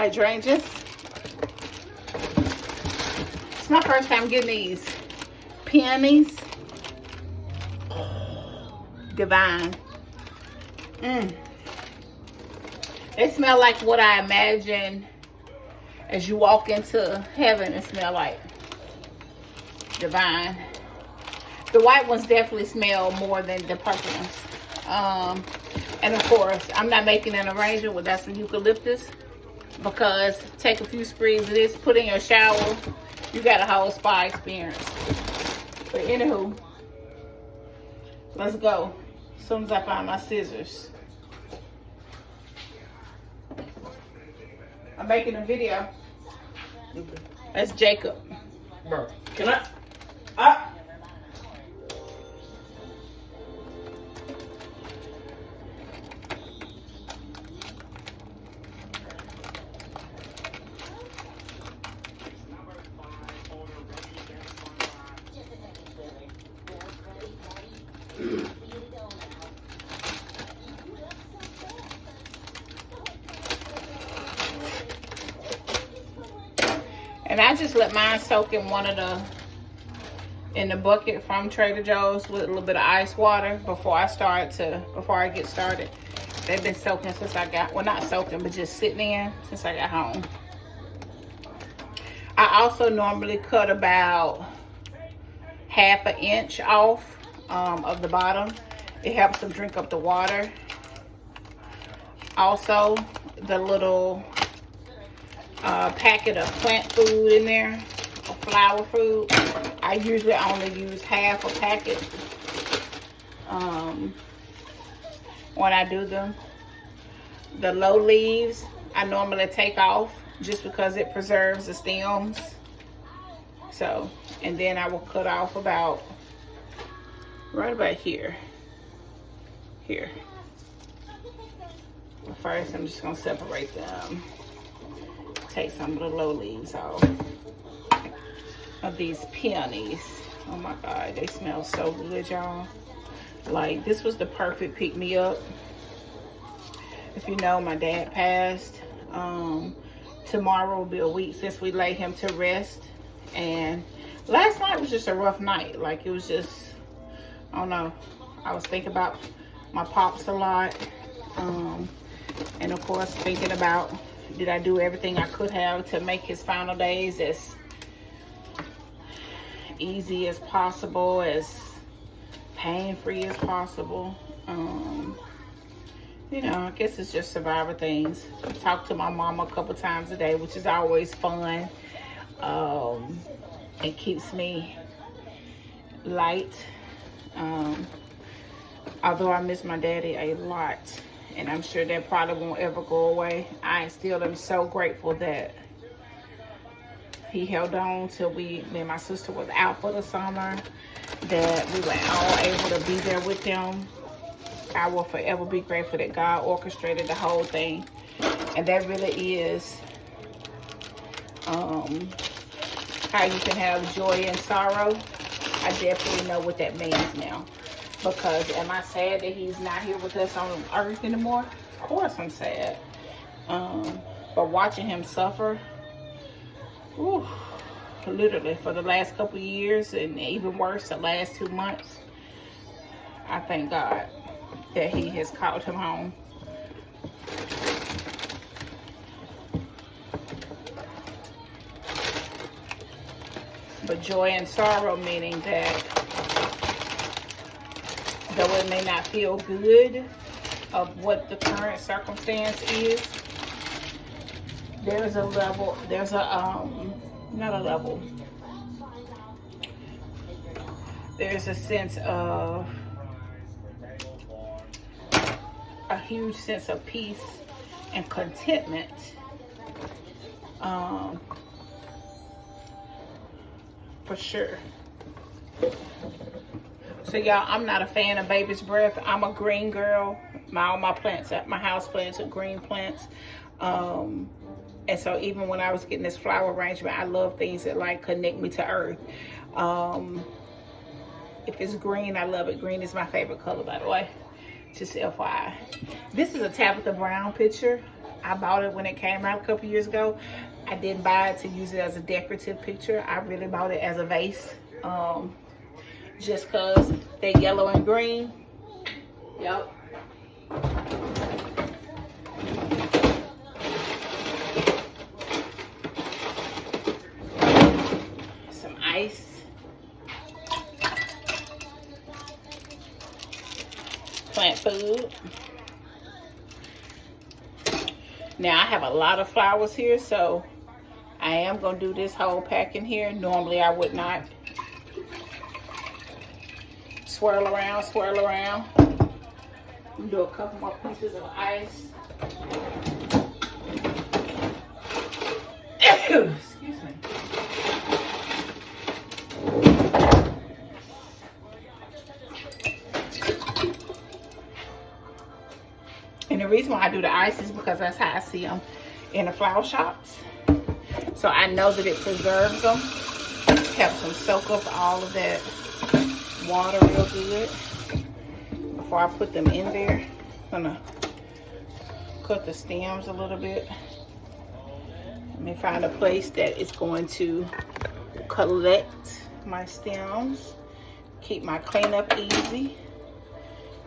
hydrangeas. It's my first time getting these peonies. Divine. They smell like what I imagine as you walk into heaven and smell like. Divine. The white ones definitely smell more than the purple ones. And of course, I'm not making an arrangement without some eucalyptus, because take a few sprees of this, put in your shower, you got a whole spa experience. But anywho, let's go. As soon as I find my scissors. I'm making a video. Okay. That's Jacob. Bro, can I? Ah! And I just let mine soak in in the bucket from Trader Joe's with a little bit of ice water before I get started. They've been soaking since I got, well, not soaking, but just sitting in since I got home. I also normally cut about ½ an inch off of the bottom. It helps them drink up the water. Also, the little packet of plant food in there, or flower food, I usually only use half a packet when I do them. The low leaves I normally take off just because it preserves the stems. So, and then I will cut off about right about here. But first, I'm just gonna separate them. Take some of the low leaves off of these peonies. Oh my God, they smell so good, y'all. Like, this was the perfect pick-me-up. If you know, my dad passed. Tomorrow will be a week since we laid him to rest. And last night was just a rough night. Like, it was just, I don't know. I was thinking about my pops a lot. And of course, thinking about, did I do everything I could have to make his final days as easy as possible, as pain-free as possible? You know, I guess it's just survivor things. I talk to my mom a couple times a day, which is always fun. It keeps me light. Although I miss my daddy a lot, and I'm sure that probably won't ever go away, I still am so grateful that he held on till me and my sister was out for the summer, that we were all able to be there with them. I will forever be grateful that God orchestrated the whole thing. And that really is how you can have joy and sorrow. I definitely know what that means now. Because am I sad that he's not here with us on earth anymore? Of course I'm sad. But watching him suffer, whew, literally for the last couple of years, and even worse, the last 2 months, I thank God that he has called him home. But joy and sorrow, meaning that though it may not feel good of what the current circumstance is, there's a level, there's a, not a level, there's a sense of, a huge sense of peace and contentment for sure. So y'all, I'm not a fan of baby's breath. I'm a green girl. All my plants, my house plants are green plants. And so even when I was getting this flower arrangement, I love things that like connect me to earth. If it's green, I love it. Green is my favorite color, by the way. Just FYI. This is a Tabitha Brown picture. I bought it when it came out a couple years ago. I didn't buy it to use it as a decorative picture. I really bought it as a vase. Just because they're yellow and green. Yep. Some ice. Plant food. Now I have a lot of flowers here, so I am going to do this whole pack in here. Normally I would not. Swirl around, swirl around. Do a couple more pieces of ice. Excuse me. And the reason why I do the ice is because that's how I see them in the flower shops. So I know that it preserves them. Helps them soak up all of that water real good. Before I put them in there, I'm gonna cut the stems a little bit. Let me find a place that is going to collect my stems. Keep my cleanup easy.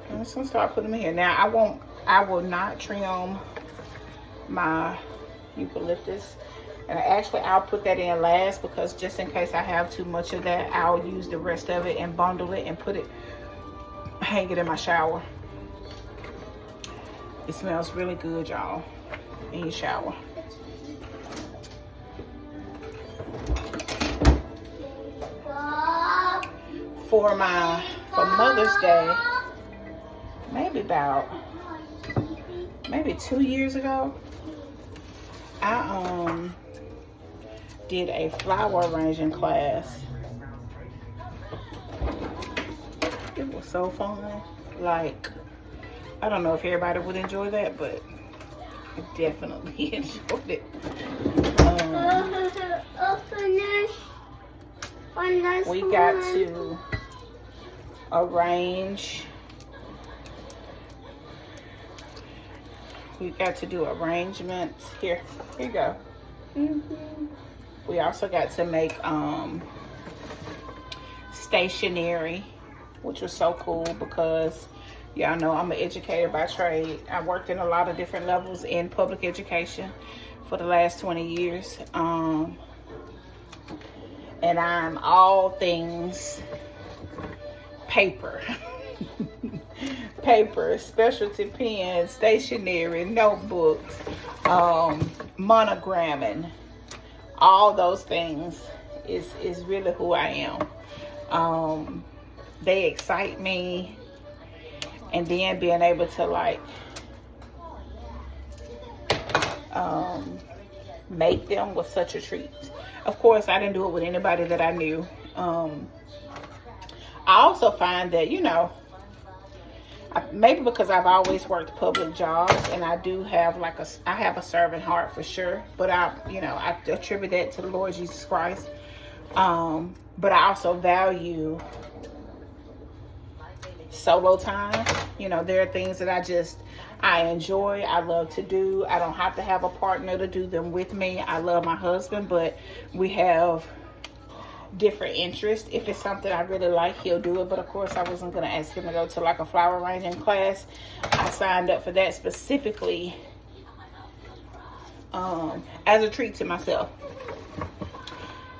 I'm just gonna start putting them in here. Now I will not trim my eucalyptus. And actually I'll put that in last, because just in case I have too much of that, I'll use the rest of it and bundle it and put it, hang it in my shower. It smells really good, y'all, in your shower. For Mother's Day, maybe 2 years ago, I did a flower arranging class. It was so fun. Like, I don't know if everybody would enjoy that, but I definitely enjoyed it. We got to arrange. We got to do arrangements. Here you go. We also got to make stationery, which was so cool because y'all know I'm an educator by trade. I worked in a lot of different levels in public education for the last 20 years. And I'm all things paper. Paper, specialty pens, stationery, notebooks, monogramming. All those things is really who I am. They excite me, and then being able to like make them was such a treat. Of course, I didn't do it with anybody that I knew. I also find that, you know, maybe because I've always worked public jobs, and I do have like I have a servant heart for sure, but I attribute that to the Lord Jesus Christ. But I also value solo time. You know, there are things that I enjoy, I love to do. I don't have to have a partner to do them with me. I love my husband, but we have different interests. If it's something I really like, he'll do it. But of course, I wasn't going to ask him to go to like a flower arranging class. I signed up for that specifically as a treat to myself.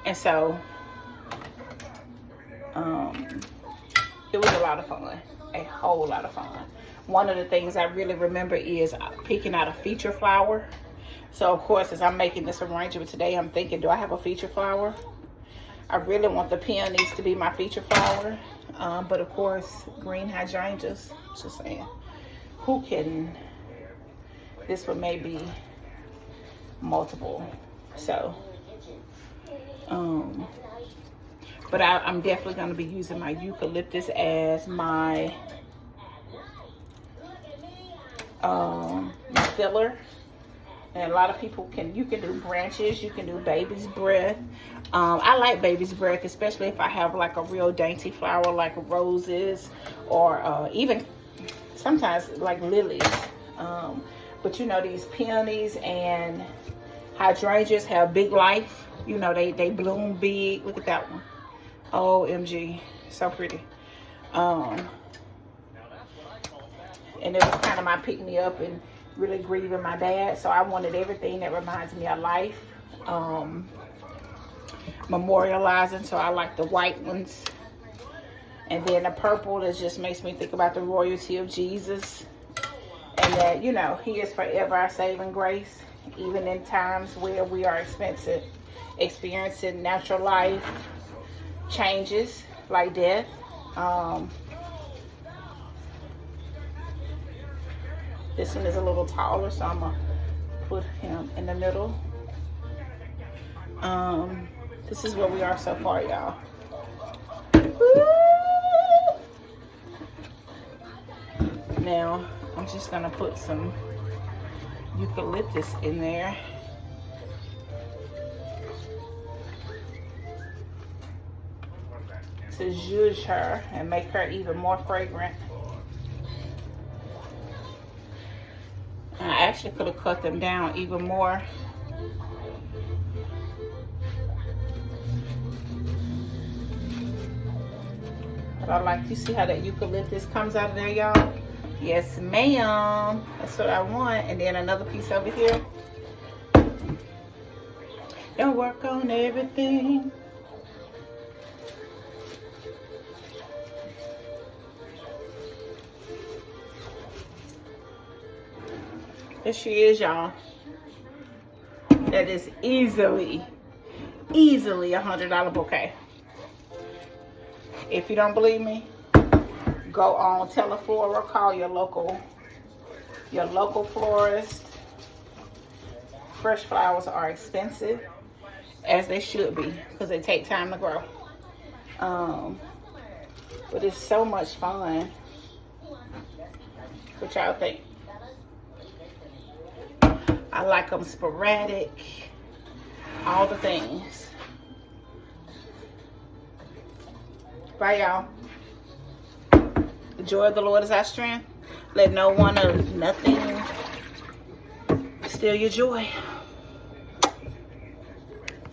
And so it was a lot of fun, a whole lot of fun. One of the things I really remember is picking out a feature flower. So of course, as I'm making this arrangement today, I'm thinking, do I have a feature flower? I really want the peonies to be my feature flower. But of course, green hydrangeas, just saying, who can, this one may be multiple. So, but I'm definitely going to be using my eucalyptus as my filler. And a lot of people you can do branches, you can do baby's breath. I like baby's breath, especially if I have like a real dainty flower like roses, or even sometimes like lilies. But you know, these peonies and hydrangeas have big life. You know, they bloom big. Look at that one. OMG, so pretty. And it was kind of my pick me up and really grieving my dad. So I wanted everything that reminds me of life. Memorializing, so I like the white ones. And then the purple that just makes me think about the royalty of Jesus. And that, you know, he is forever our saving grace. Even in times where we are experiencing natural life changes like death. This one is a little taller, so I'm gonna put him in the middle. This is where we are so far, y'all. Now I'm just gonna put some eucalyptus in there. To zhuzh her and make her even more fragrant. I actually could have cut them down even more. But I like to see how that eucalyptus comes out of there, y'all. Yes, ma'am. That's what I want. And then another piece over here. Don't work on everything. There she is, y'all. That is easily a $100 bouquet. If you don't believe me, go on Teleflora, call your local florist. Fresh flowers are expensive, as they should be, because they take time to grow. But it's so much fun. What y'all think? I like them sporadic, all the things. Bye, y'all. The joy of the Lord is our strength. Let no one or nothing steal your joy.